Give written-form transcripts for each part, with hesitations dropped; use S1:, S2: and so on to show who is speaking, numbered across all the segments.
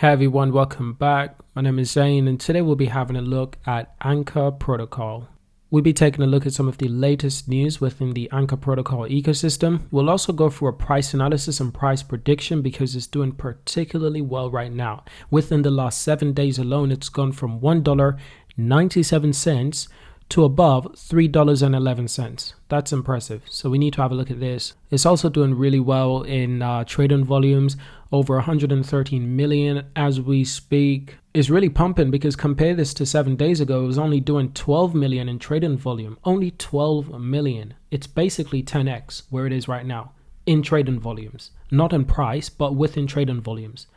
S1: Hey everyone, welcome back. My name is Zane and today we'll be having a look at Anchor Protocol. We'll be taking a look at some of the latest news within the Anchor Protocol ecosystem. We'll also go through a price analysis and price prediction because it's doing particularly well right now. Within the last 7 days alone, it's gone from $1.97 to above $3.11. That's impressive. So we need to have a look at this. It's also doing really well in trading volumes, over 113 million as we speak. It's really pumping because compare this to 7 days ago, it was only doing 12 million in trading volume, only 12 million. It's basically 10x where it is right now in trading volumes, not in price, but within trading volumes.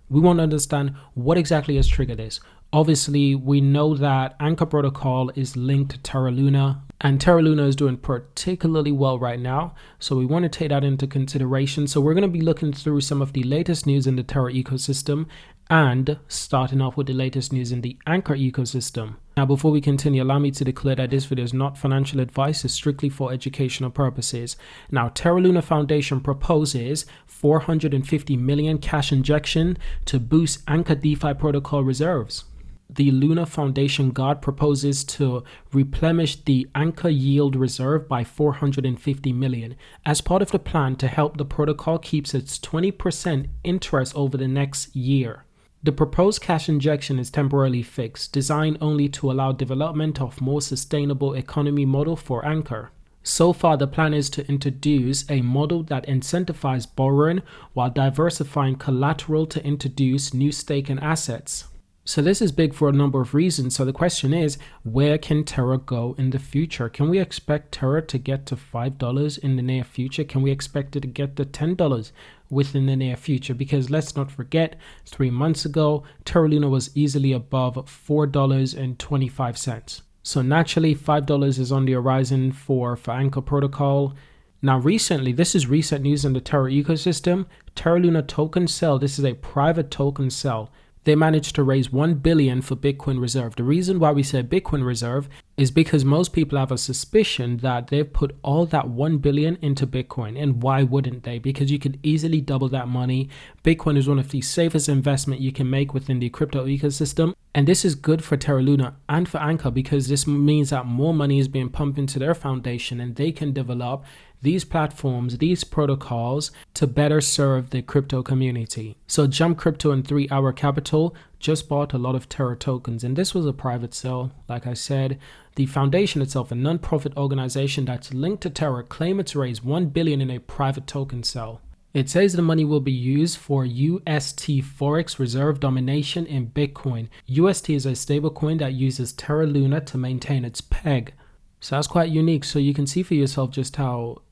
S1: We want to understand what exactly has triggered this. Obviously, we know that Anchor Protocol is linked to Terra Luna, and Terra Luna is doing particularly well right now. So we want to take that into consideration. So we're going to be looking through some of the latest news in the Terra ecosystem and starting off with the latest news in the Anchor ecosystem. Now, before we continue, allow me to declare that this video is not financial advice, it's strictly for educational purposes. Now, Terra Luna Foundation proposes 450 million cash injection to boost Anchor DeFi protocol reserves. The Luna Foundation God proposes to replenish the Anchor yield reserve by 450 million as part of the plan to help the protocol keeps its 20% interest over the next year. The proposed cash injection is temporarily fixed, designed only to allow development of more sustainable economy model for Anchor. So far, the plan is to introduce a model that incentivizes borrowing while diversifying collateral to introduce new staking assets. So this is big for a number of reasons. So the question is, where can Terra go in the future? Can we expect Terra to get to $5 in the near future? Can we expect it to get to $10 within the near future? Because let's not forget, 3 months ago, Terra Luna was easily above $4.25. So naturally, $5 is on the horizon for Anchor Protocol. Now recently, this is recent news in the Terra ecosystem, Terra Luna token sell, this is a private token sell. They managed to raise 1 billion for Bitcoin Reserve. The reason why we say Bitcoin Reserve is because most people have a suspicion that they've put all that 1 billion into Bitcoin. And why wouldn't they? Because you could easily double that money. Bitcoin is one of the safest investment you can make within the crypto ecosystem. And this is good for Terra Luna and for Anchor because this means that more money is being pumped into their foundation and they can develop these platforms, these protocols to better serve the crypto community. So Jump Crypto and 3 Hour Capital just bought a lot of Terra tokens, and this was a private sale. Like I said, the foundation itself, a non-profit organization that's linked to Terra, claim it's raised 1 billion in a private token sale. It says the money will be used for UST Forex reserve domination in Bitcoin. UST is a stablecoin that uses Terra Luna to maintain its peg. So that's quite unique. So you can see for yourself just how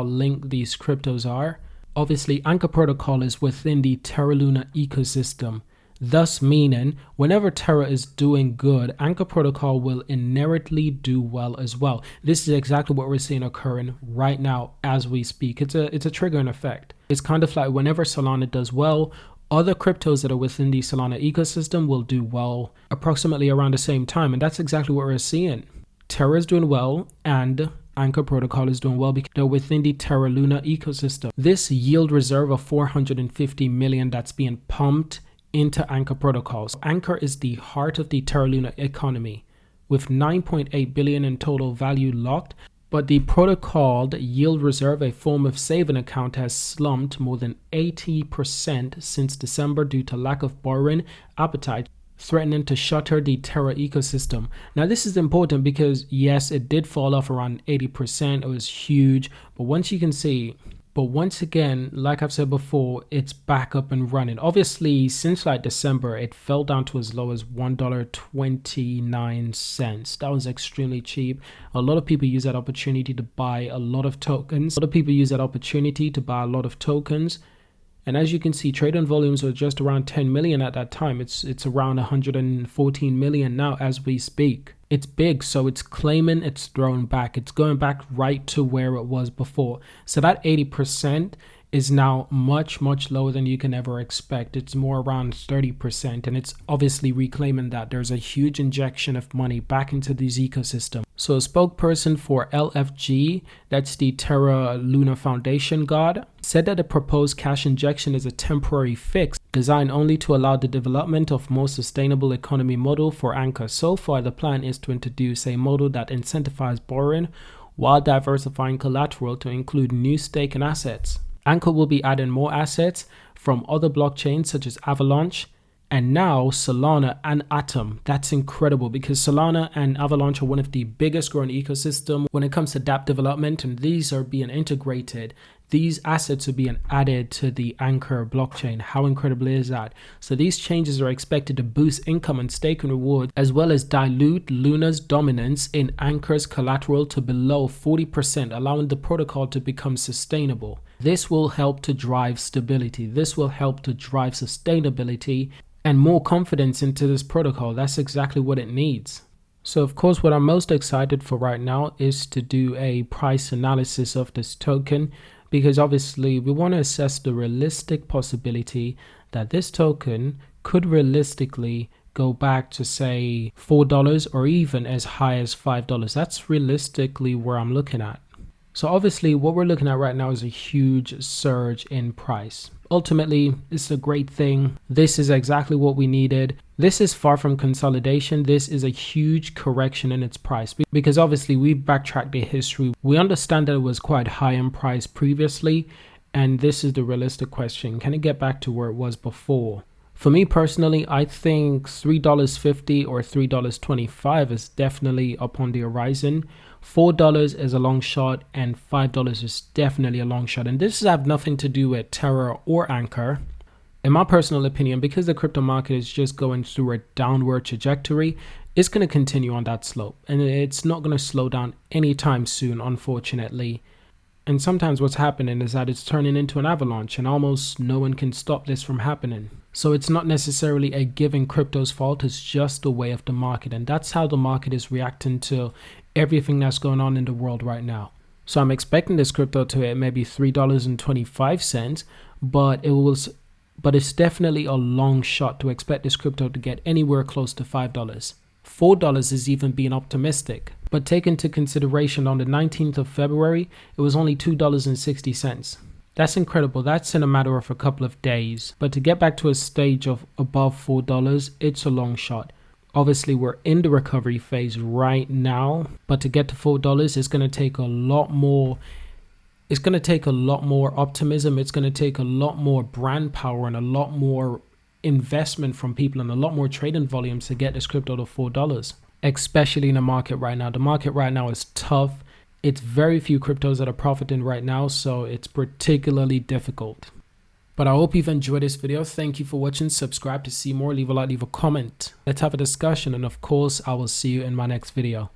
S1: linked these cryptos are. Obviously, Anchor Protocol is within the Terra Luna ecosystem, thus meaning whenever Terra is doing good, Anchor Protocol will inherently do well as well. This is exactly what we're seeing occurring right now as we speak. It's a triggering effect. It's kind of like whenever Solana does well, other cryptos that are within the Solana ecosystem will do well approximately around the same time, and that's exactly what we're seeing. Terra is doing well and Anchor Protocol is doing well because they're within the Terra Luna ecosystem. This yield reserve of 450 million that's being pumped into Anchor Protocols. Anchor is the heart of the Terra Luna economy with 9.8 billion in total value locked, but the protocol yield reserve, a form of saving account, has slumped more than 80% since December due to lack of borrowing appetite, threatening to shutter the Terra ecosystem. Now this is important because yes, it did fall off around 80%. It was huge, but once again, like I've said before, it's back up and running. Obviously, since like December, it fell down to as low as $1.29. That was extremely cheap. A lot of people use that opportunity to buy a lot of tokens. And as you can see, trading volumes were just around 10 million at that time. It's around 114 million now as we speak. It's big, so it's claiming it's thrown back. It's going back right to where it was before. So that 80% is now much lower than you can ever expect. It's more around 30%, and it's obviously reclaiming that there's a huge injection of money back into these ecosystems. So a spokesperson for LFG, that's the Terra Luna Foundation God, said that the proposed cash injection is a temporary fix designed only to allow the development of more sustainable economy model for Anchor. So far, the plan is to introduce a model that incentivizes borrowing while diversifying collateral to include new stake and assets. Anchor will be adding more assets from other blockchains such as Avalanche and now Solana and Atom. That's incredible because Solana and Avalanche are one of the biggest growing ecosystem when it comes to dApp development, and these are being integrated. These assets are being added to the Anchor blockchain. How incredible is that? So these changes are expected to boost income and staking rewards, as well as dilute Luna's dominance in Anchor's collateral to below 40%, allowing the protocol to become sustainable. This will help to drive stability. This will help to drive sustainability and more confidence into this protocol. That's exactly what it needs. So of course, what I'm most excited for right now is to do a price analysis of this token, because obviously we want to assess the realistic possibility that this token could realistically go back to say $4 or even as high as $5. That's realistically where I'm looking at. So obviously what we're looking at right now is a huge surge in price. Ultimately, it's a great thing. This is exactly what we needed. This is far from consolidation. This is a huge correction in its price, because obviously we've backtracked the history. We understand that it was quite high in price previously, and this is the realistic question. Can it get back to where it was before? For me personally, I think $3.50 or $3.25 is definitely up on the horizon. $4 is a long shot and $5 is definitely a long shot. And this has nothing to do with Terra or Anchor. In my personal opinion, because the crypto market is just going through a downward trajectory, it's going to continue on that slope. And it's not going to slow down anytime soon, unfortunately. And sometimes what's happening is that it's turning into an avalanche and almost no one can stop this from happening. So it's not necessarily a given crypto's fault, it's just the way of the market. And that's how the market is reacting to everything that's going on in the world right now. So I'm expecting this crypto to hit maybe $3.25, but it's definitely a long shot to expect this crypto to get anywhere close to $5. $4 is even being optimistic. But take into consideration on the 19th of February, it was only $2.60. That's incredible. That's in a matter of a couple of days. But to get back to a stage of above $4, it's a long shot. Obviously, we're in the recovery phase right now, but to get to $4, it's going to take a lot more. It's going to take a lot more optimism. It's going to take a lot more brand power and a lot more investment from people and a lot more trading volumes to get this crypto to $4, especially in the market right now. The market right now is tough. It's very few cryptos that are profiting right now, so it's particularly difficult. But I hope you've enjoyed this video. Thank you for watching. Subscribe to see more. Leave a like, leave a comment. Let's have a discussion. And of course, I will see you in my next video.